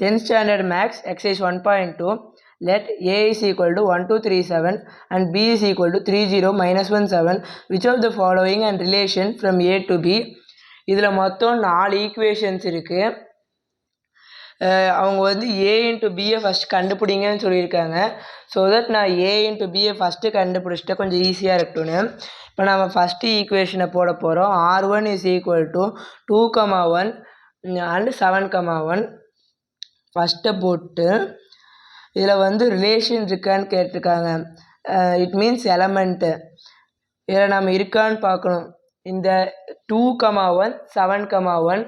10th standard max exercise 1.2. Let a is equal to 1 2 3 7 and b is equal to 3 0 minus 1 7. Which of the following and relation from a to b? இதில் மொத்தம் 4 equations இருக்குது. அவங்க வந்து A into பியை first கண்டுபிடிங்கன்னு சொல்லியிருக்காங்க. So that நான் A into பியை first கண்டுபிடிச்சிட்டா கொஞ்சம் ஈஸியாக இருக்கட்டும்னு. இப்போ நம்ம ஃபஸ்ட்டு ஈக்குவேஷனை போட போகிறோம். R1 is equal to 2,1 and 7,1. ஃபஸ்ட்டை போட்டு இதில் வந்து ரிலேஷன் இருக்கான்னு கேட்டிருக்காங்க. இட் மீன்ஸ் எலமெண்ட்டு இதில் நம்ம இருக்கான்னு பார்க்கணும். இந்த 2,1 7,1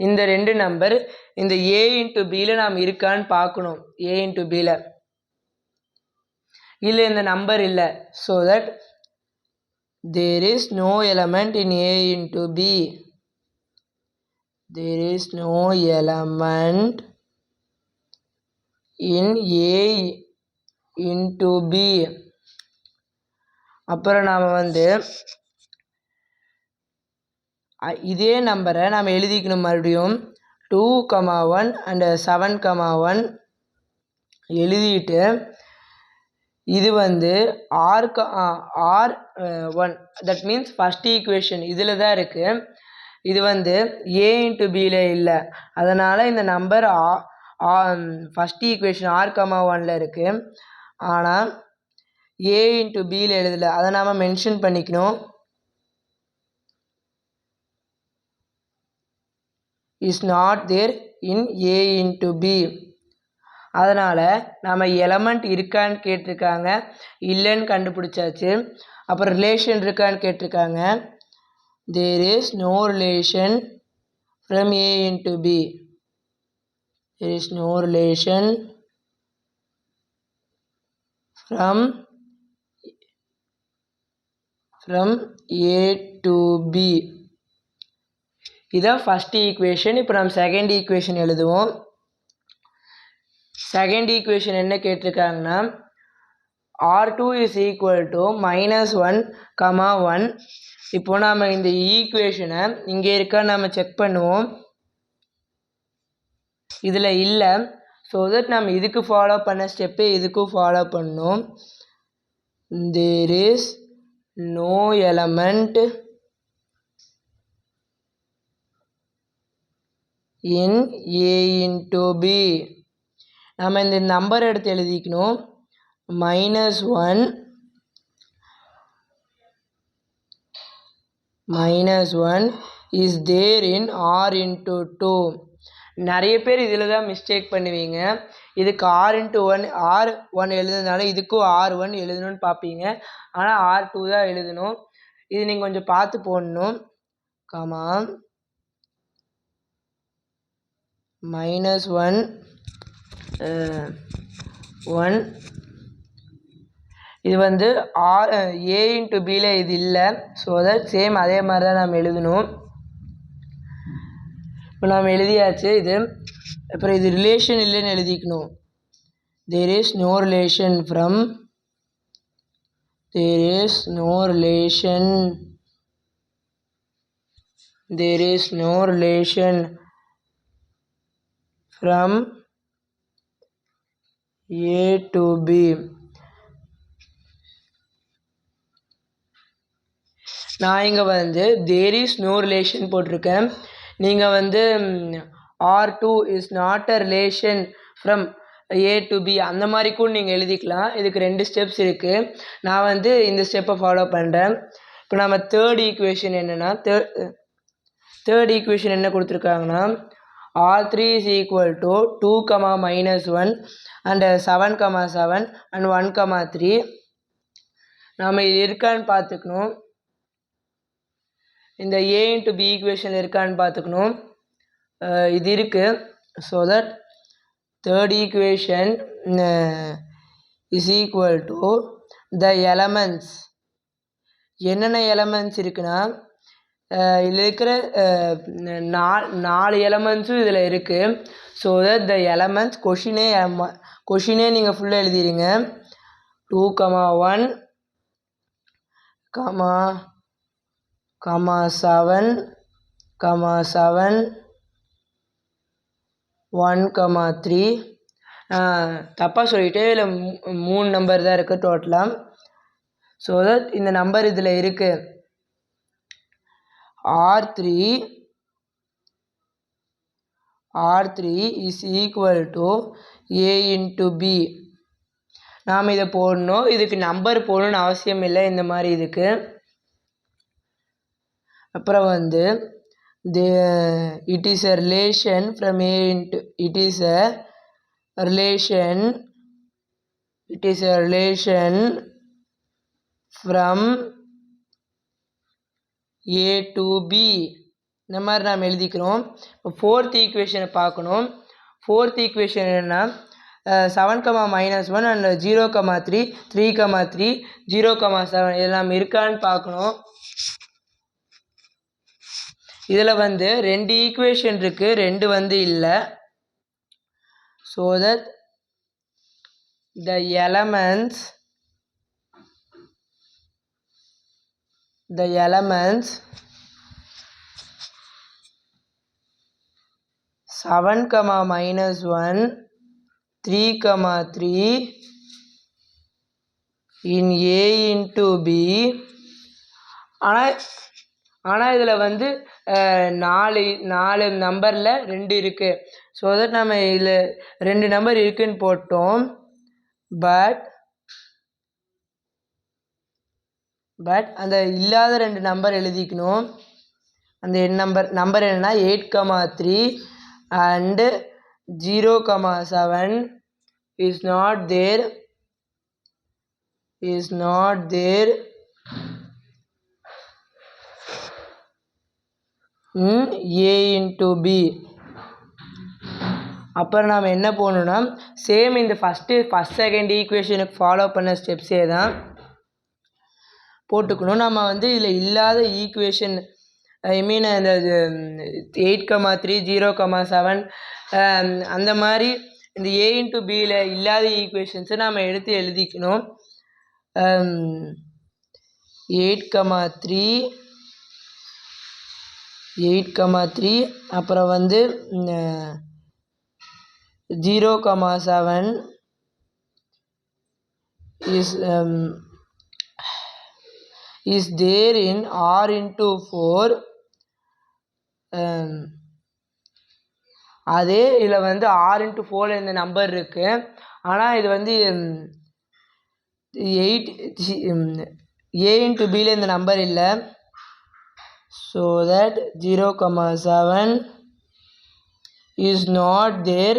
இந்த ரெண்டு நம்பர் இந்த ஏ இன்ட்டு பியில் நாம் இருக்கான்னு பார்க்கணும். ஏ இன்ட்டு பியில் இல்லை இந்த நம்பர் இல்லை. So that there is no element in A into B. There is no element in A into B. அப்புறம் நாம் வந்து இதே நம்பரை நாம் எழுதிக்கணும். மறுபடியும் 2,1 and 7,1 எழுதிட்டு இது வந்து R1 that means first equation இதில் தான் இருக்குது. இது வந்து ஏ இன்ட்டு பியில் இல்லை. அதனால் இந்த நம்பர் ஃபஸ்ட் ஈக்குவேஷன் R,1ல் இருக்குது. ஆனால் ஏ இன்ட்டு பியில் எழுதலை. அதை நாம் மென்ஷன் பண்ணிக்கணும். is not there in A into B. அதனால் நம்ம எலமெண்ட் இருக்கான்னு கேட்டிருக்காங்க, இல்லைன்னு கண்டுபிடிச்சாச்சு. அப்புறம் ரிலேஷன் இருக்கான்னு கேட்டிருக்காங்க. there is no relation from A into B. there is no relation from A to B. இதான் ஃபஸ்ட் ஈக்குவேஷன். இப்போ நம்ம செகண்ட் ஈக்குவேஷன் எழுதுவோம். செகண்ட் ஈக்குவேஷன் என்ன கேட்டிருக்காங்கன்னா R2 இஸ் ஈக்குவல் டு -1, 1. இப்போ நாம் இந்த ஈக்குவேஷனை இங்கே இருக்கான்னு நம்ம செக் பண்ணுவோம். இதில் இல்லை. ஸோ தட் நம்ம இதுக்கு ஃபாலோ பண்ண ஸ்டெப்பு இதுக்கும் ஃபாலோ பண்ணணும். There is no element in A into B. நம்ம இந்த நம்பர் எடுத்து எழுதிக்கணும். -1 is there in R into 2. நிறைய பேர் இதில் தான் மிஸ்டேக் பண்ணுவீங்க. இதுக்கு R1 எழுதுனால இதுக்கும் R1 எழுதணும்னு பார்ப்பீங்க. ஆனால் R2 தான் எழுதணும். இது நீங்கள் கொஞ்சம் பார்த்து போடணும். -1 1 இது வந்து ஏ இன்ட்டு பியில் இது இல்லை. ஸோ தட் சேம் அதே மாதிரி தான் நம்ம எழுதணும். இப்போ நாம் எழுதியாச்சு இது. அப்புறம் இது ரிலேஷன் இல்லைன்னு எழுதிக்கணும். There is no relation from A to B. நான் இங்கே வந்து there is no relation போட்டிருக்கேன். நீங்கள் வந்து R2 is not a relation from A to B அந்த மாதிரி கூட நீங்கள் எழுதிக்கலாம். இதுக்கு 2 ஸ்டெப்ஸ் இருக்குது. நான் வந்து இந்த ஸ்டெப்பை ஃபாலோ பண்ணுறேன். இப்போ நம்ம தேர்ட் ஈக்குவேஷன் என்னென்னா தேர்ட் ஈக்குவேஷன் என்ன கொடுத்துருக்காங்கன்னா R3 is equal to 2, -1 and 7, and 1, 3. நாம் இது இருக்கான்னு பார்த்துக்கணும். இந்த A into B ஈக்குவேஷன் இருக்கான்னு பார்த்துக்கணும். இது இருக்குது. So that third equation is equal to the elements. என்னென்ன எலமெண்ட்ஸ் இருக்குன்னா இதில் இருக்கிற 4 எலமெண்ட்ஸும் இதில் இருக்குது. ஸோ தட் த எலமெண்ட்ஸ் கொஷினே நீங்கள் ஃபுல்லாக எழுதிடுங்க. 2,1, 7, 1,3 தப்பாக சொல்லிவிட்டு இல்லை 3 நம்பர் தான் இருக்குது டோட்டலாக. ஸோ தட் இந்த நம்பர் இதில் இருக்குது R3 is equal to A into B. நாம் இதை போடணும். இதுக்கு நம்பர் போடணும்னு அவசியம் இல்லை இந்த மாதிரி இதுக்கு. அப்புறம் வந்து it is a relation from A into it is a relation from A to B. இந்த மாதிரி நாம் எழுதிக்கிறோம். இப்போ ஃபோர்த் ஈக்குவேஷனை பார்க்கணும். ஃபோர்த் ஈக்குவேஷன் என்னென்னா 7,-1 அண்ட் 0,3 3,3 0,7 இதெல்லாம் இருக்கான்னு பார்க்கணும். இதில் வந்து 2 ஈக்குவேஷன் இருக்குது, 2 வந்து இல்லை. So that the elements 7,-1 3,3 in A into B. ஆனால் இதில் வந்து 4 நம்பரில் 2 இருக்குது. ஸோ தட் நம்ம இதில் 2 நம்பர் இருக்குதுன்னு போட்டோம். பட் அந்த இல்லாத 2 நம்பர் எழுதிக்கணும். அந்த நம்பர் என்னென்னா 8,3 and 0,7 is not there in A into B. அப்புறம் நாம் என்ன போகணுன்னா சேம் இந்த ஃபஸ்ட் செகண்ட் ஈக்குவேஷனுக்கு ஃபாலோ பண்ண ஸ்டெப்ஸே தான் போட்டுக்கணும். நம்ம வந்து இதில் இல்லாத ஈக்குவேஷன் ஐ மீன் இந்த 8,3 0,7 அந்த மாதிரி இந்த A into Bயில் இல்லாத ஈக்குவேஷன்ஸை நாம் எடுத்து எழுதிக்கணும். 8,3 அப்புறம் வந்து 0,7 is there in R into 4. அதே இதில் வந்து R into 4 இந்த நம்பர் இருக்குது. ஆனால் இது வந்து 8 A into Bயில் இந்த நம்பர் இல்லை. So that 0,7 is not there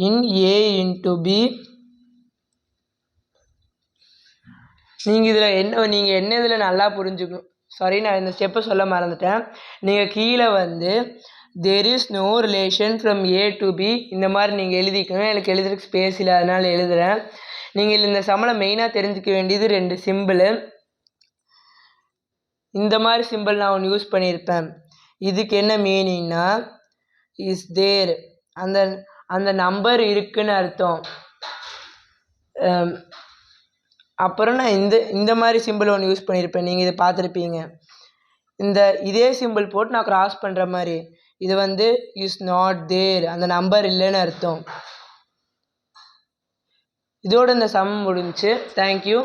in A into B. நீங்கள் என்ன இதில் நல்லா புரிஞ்சுக்கணும். சாரி, நான் இந்த ஸ்டெப்பை சொல்ல மறந்துட்டேன். நீங்கள் கீழே வந்து there is no relation from A to B இந்த மாதிரி நீங்கள் எழுதிக்கணும். எனக்கு எழுதுறதுக்கு ஸ்பேஸ் இல்லை, அதனால் எழுதுகிறேன். நீங்கள் இந்த சம்மளை மெயினாக தெரிஞ்சுக்க வேண்டியது 2 சிம்பிளு. இந்த மாதிரி சிம்பிள் நான் ஒன்று யூஸ் பண்ணியிருப்பேன். இதுக்கு என்ன மீனிங்னா இஸ் தேர், அந்த நம்பர் இருக்குன்னு அர்த்தம். அப்புறம் நான் இந்த மாதிரி சிம்பிள் ஒன்று யூஸ் பண்ணியிருப்பேன், நீங்கள் இதை பார்த்துருப்பீங்க. இதே சிம்பிள் போட்டு நான் கிராஸ் பண்ணுற மாதிரி, இது வந்து இஸ் நாட் தேர், அந்த நம்பர் இல்லைன்னு அர்த்தம். இதோட இந்த சம் முடிஞ்சுச்சு. தேங்க்யூ.